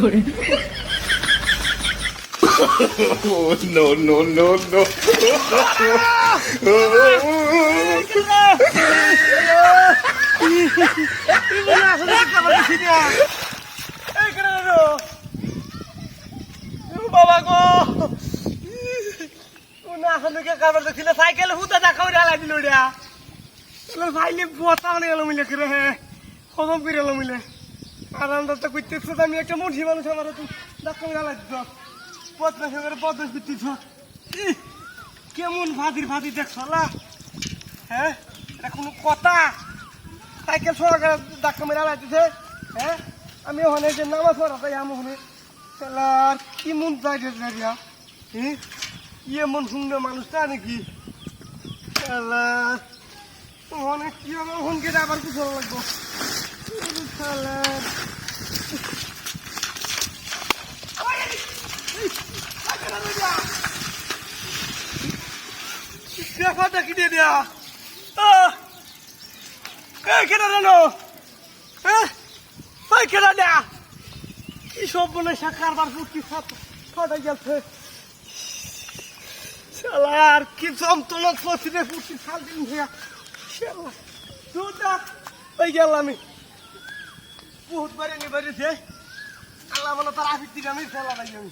Oh, no, no, no, no. বাবা গো না আসলে কাবার ছিল সাইকেল হুতা দেখা ঢালাই দিল ফাইলে বসা অনেক এলো মিলে করে হ্যাঁ হজম করে এলো মিলে আর আমরা তো করতেছ আমি একটা মুঠি মানুষ আমার দেখা ঢালাই দিত বদমাস করে বদমাস করতেছ কেমন ভাদির ভাদি দেখছো না হ্যাঁ এটা কোনো কথা সাইকেল সরকার ধাক্কা মেরে ঢালাইতেছে হ্যাঁ আমি ওখানে যে নামাজ পড়া তাই আমি ওখানে আর কি মন যাইতে যাইয়া হ্যাঁ এমন সুন্দর মানুষটা নাকি অনেক কি হবে ফোনকে আবার কিছু লাগবো দেখি দিয়ে দেয়া কেনা জানো হ্যাঁ কেনা দেয়া কি সব বলে কারবার ফুটকি ফাটাই গেছে আর কি যন্ত্রণা পথিনে ফুটকি খাল দিন ওই গেল আমি বহুত বারে নিবারিছে আল্লাহ বলে তার আফির দিকে আমি ফেলা লাগি আমি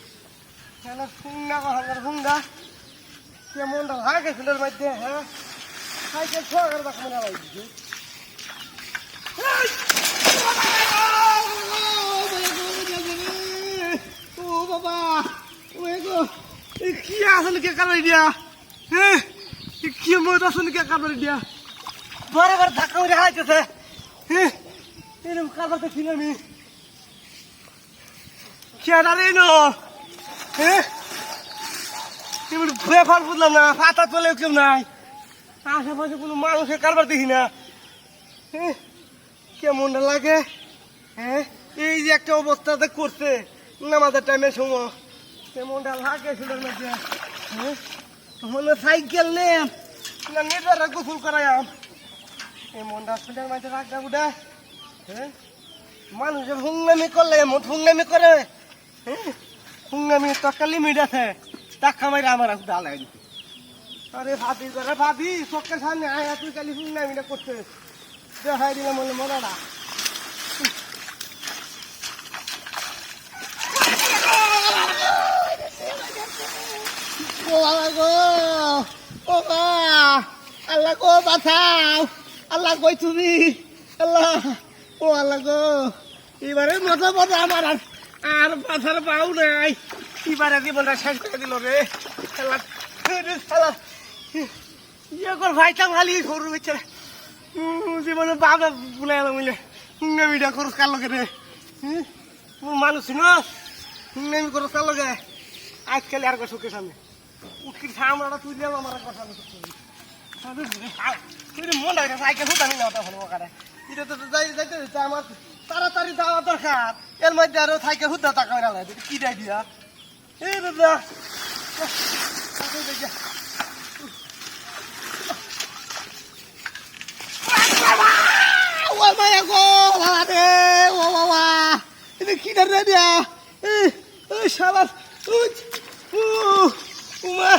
কেন ফুঙ্গা হাজার ফুঙ্গা কেমন হয় গেছিল মধ্যে হ্যাঁ সাইকেল ছড়ার বাক মনে লাগছে ও বাবা কি আসলে কে কারণ দিয়া হ্যাঁ কি মত আসলে কে কারণ দিয়া বারবার ধাক্কা মেরে হাইতেছে হ্যাঁ এরকম কারবার দেখি আমি কেনারে নো হ্যাঁ ব্যাপার বুঝলাম না ফাতা তোলেও কেউ নাই আশেপাশে কোনো মানুষের কারবার দেখি না হ্যাঁ কেমনটা লাগে হ্যাঁ এই যে একটা অবস্থাতে করছে নামাজের টাইমের সময় কেমনটা লাগে সেটার মধ্যে হ্যাঁ তাহলে সাইকেল নেন না নেটার গোসল করাইম এমনটা সেটার মধ্যে রাখা উঠা হ্যাঁ মানুষের হুঙ্গামি করলে এমন হুঙ্গামি করে হ্যাঁ হুঙ্গামি তো একটা লিমিট আছে টাকা মাইরা আমার ডালাই দিতে আরে ভাবি করে ভাবি চোখের সামনে আয় তুই খালি হুঙ্গামিটা করতে দেখাই দিলাম বলে মনাটা ও বাবা গো ও মা আল্লাহ গো বাঁচাও আল্লাহ কই তুমি আল্লাহ ও আল্লাহ গো এবারে মজা মজা আমার আর বাঁচার পাও নাই এবারে জীবনটা শেষ করে দিল রে আল্লাহ ইয়ে কর ভাইটাম খালি সরু বেচারা জীবনে বাবা বুলাই মিলে হুঙ্গামিটা খরচ কার লগে রে মানুষ না হুঙ্গামি খরচ কার লগে আজকাল আর সুখের সামনে উঠকির সামরাটা তুই দিলাম আমার কথা তুই মন লাগে সাইকেল হুতানি না ওটা ভালো কারে এটা তো যাইতে আমার তাড়াতাড়ি যাওয়া দরকার এর মধ্যে আরো সাইকেল হুতা টাকা মেরা কি দেয় দিয়া এই দাদা ও মায়া গো বাবা রে ও বাবা এটা কি রে দিয়া এই শালা উমা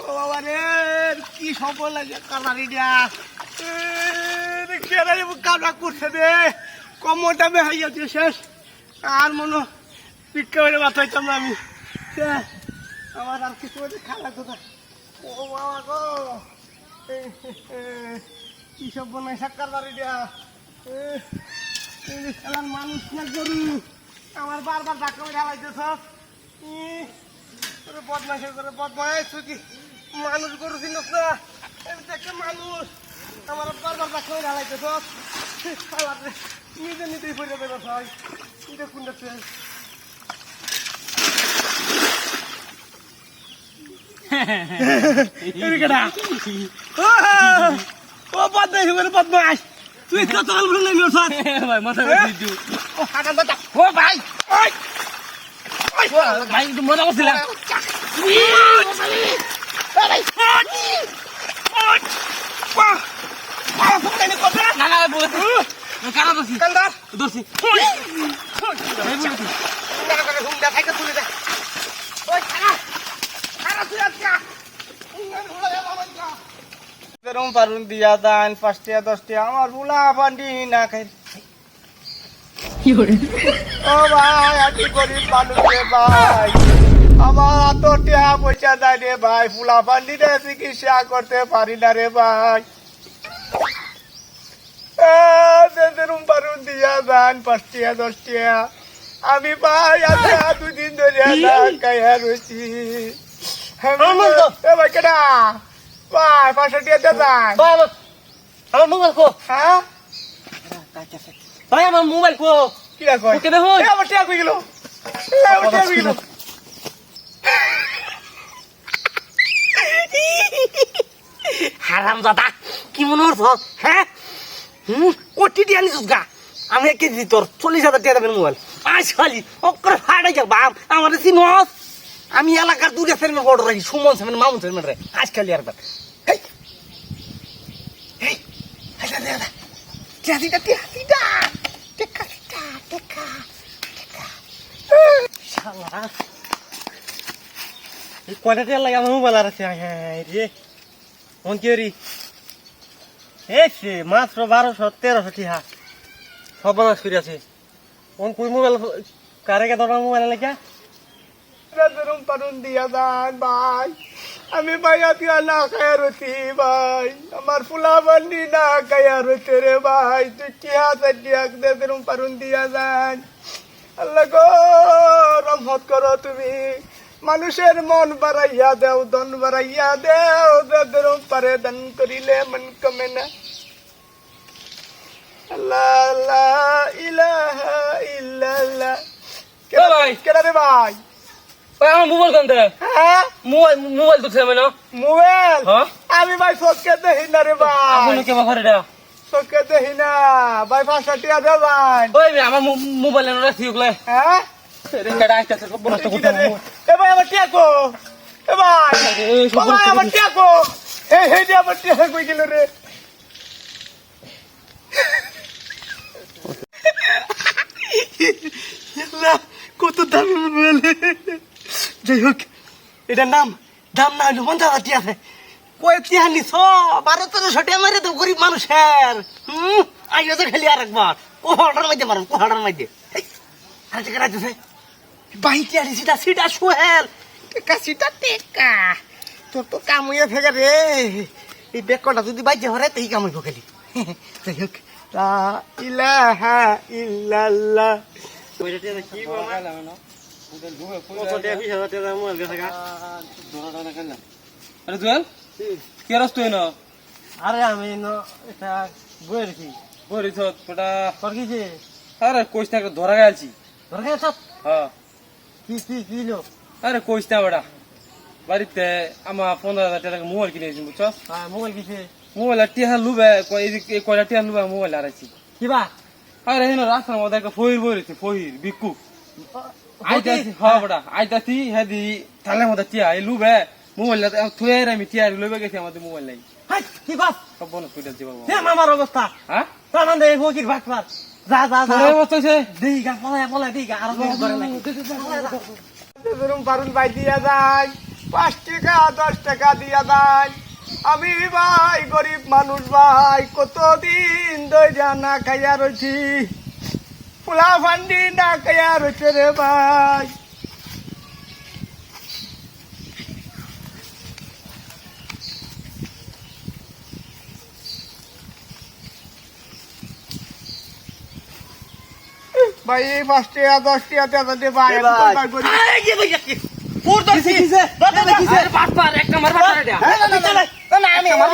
বাবা রে কি সফল লাগে কালারি দিয়া কামড়া করছে রে কমরটা বেহাই যাচ্ছে শেষ আর মনে পিটকা বেড়ে বাঁচাইতাম না আমি আমার আর কিছু খাওয়া কথা ও বাবা গো কি সব বানাই সাক্কার বাড়ি দিয়া খেলার মানুষ না গরু আমার বারবার ডাক্কা মেরে হালাইতেছ বদমাইশের করে বদমাইশ কি মানুষ গরু চিনস না দেখে মানুষ আমার বারবার ডাক্কা মেরে হালাইতেছ নিজে নিজেই পড়ে দেবে ভাই এটা কোনটা চেয়ে ও বদমাইশ করে বদমাইশ তুই তো চল বলে নিও স্যার ভাই মাথা দিছু ও হাঁটা দাদা ও ভাই ওই ওই ভাই তুমি মজা করছিলা ভাই ওই বাহ বাহ ফুটাইনি কথা না না বল কারা দছি কান্দার দর্শি হুন্ডা খাইতে তুলে দে ওই খারা খারা তুই আজকা এরকম পারুন দিয়া দান 5 টাকা 10 টাকা আমার বুলা পান্ডি না খাই ও ভাই আমি গরিব মানুষ রে ভাই আমার তো টাকা পয়সা নাই রে ভাই ফুলা পান্ডি রে চিকিৎসা করতে পারি না রে ভাই এরকম পারুন দিয়া দান 5 টাকা 10 টাকা আমি ভাই আজকে 2 দিন ধরে না খাইয়া রয়েছি এ ভাই কেডা ভাই 5 টাকা দে যাই আমার মোবাইল কো হ্যাঁ ভাই আমার মোবাইল কো কি রাখো ওকে দেখো আমার টাকা কই গেল আমার টাকা কই গেল হারাম দাদা কি মনে হচ্ছে হ্যাঁ কোটি দিয়ে আনিস গা আমি কে দিই তোর 40,000 টাকা দামের মোবাইল আজ খালি অকরে ফাটাই যা বাপ আমার চিনস আমি এলাকার দুটো সেরমের বড় রাখি সুমন সেরমের মামুন সেরমের রে আজ খালি একবার হেই হেই হাজা দে দাদা টিয়াদিটা টেকা শালা এই কয়টা টিয়া লাগে আমার মোবাইল আর আছে হ্যাঁ রে মন কি রে এই সে মাত্র 1200-1300 টিহা সব বানা ফিরে আছে কোন কই মোবাইল কারে কে তোর মোবাইল লাগে এরকম পারুন দিয়া দান ভাই আমি ভাই আজকে না খাইয়া রয়েছি ভাই আমার ফুলা বান্ডি না খাইয়া রয়েছে রে ভাই তুই কি হাতে দিয়াক দে এরকম পারুন দিয়া দান আল্লাহ গো রহমত করো তুমি মানুষের মন বাড়াইয়া দেও ধন বাড়াইয়া দেও এরকম পারে দান করিলে মন কমে না আল্লাহ আল্লাহ ইলাহা ইল্লাল্লাহ ভাই কেডা রে ভাই আমার মোবাইল কোন দে হ্যাঁ মোবাইল তো ছেমে না মোবাইল হ্যাঁ আমি ভাই চোখকে দেখি না রে ভাই আপনি কে বাফারে দা চোখকে দেখি না ভাই 500 টাকা দে ভাই ওই আমার মোবাইল এনে রাখি ওগুলা হ্যাঁ রে কাটা আইতাছে সব নষ্ট করতে এ ভাই আমার টাকা কো এ ভাই ও ভাই আমার টাকা কো হে যে আমার টাকা কই গেল রে কত দামি মোবাইল যাই হোক এটার দাম না হইলো 50,000 টাকা আছে কই টিয়া নিছ 12-1300 টাকা মারে তো গরিব মানুষের আইও তো খালি আরেকবার কোহাড়ার মধ্যে মারুন কোহাড়ার মধ্যে আর টাকা রাখতেছে বাইতে আলি সিটা সোহেল টেকা তোর তো কাম হইয়া ফেগা রে এই বেকটা যদি বাইতে হরে তাই কাম হইব খালি যাই হোক লা ইলাহা ইল্লাল্লাহ কি বাবা আরে জুয়েল কি রাস তুই না আরে আমি এটা বই রেখি বরিছ পটা তোর কি যে আরে কইছ না ধরা গেলছি তোর কাছে সব হ্যাঁ কি লো আরে কইছ না বড়া বাড়িতে আমার 15,000 টাকা মোবাইল কিনেছি বুঝছস মোবাইল কিছে মোবাইল টিহা লুবে কয়টা টিহা লুবে মোবাইল আরাইছি কিবা আরে হেন রাস্তার মধ্যে একটা ফহির বইছে ফহির বিকু আইতাছি হ্যাঁ বড়া আইতাছি হেদি থালে মধ্যে টিয়া এই লুবে মোবাইল থুয়ে আমি টিয়া লুবে গেছি আমাদের মোবাইল নাই হাই কি বাস সব বন কইটা দিব হে আমার অবস্থা হ্যাঁ তামান দে ফকির ভাগবার যা তোর অবস্থা হইছে দেইগা পলা দেইগা আর ধরে নাই ধরুন পারুন ভাই দিয়া যায় 5 টাকা 10 টাকা দিয়া যায় আমি ভাই গরিব মানুষ ভাই কতদিন ধরে না খাইয়া রয়েছি পোলা ফান্ডি না খাইয়া রয়েছে রে ভাই ভাই 5 টাকা 10 টাকা দে ভাই আমি আমার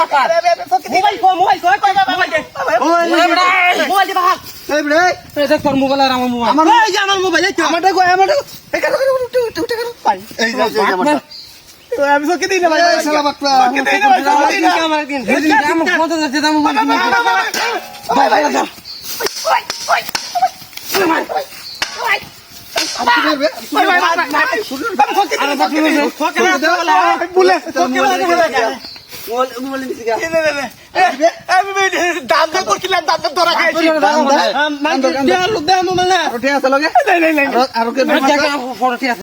মোবাইল আর আমার মোবাইল আমার মোবাইল আমি চোখে দিই না ভাই আমি দাম দে করছিলাম দাম ধরা খাইছি আর কে নাই ফটো ঠিক আছে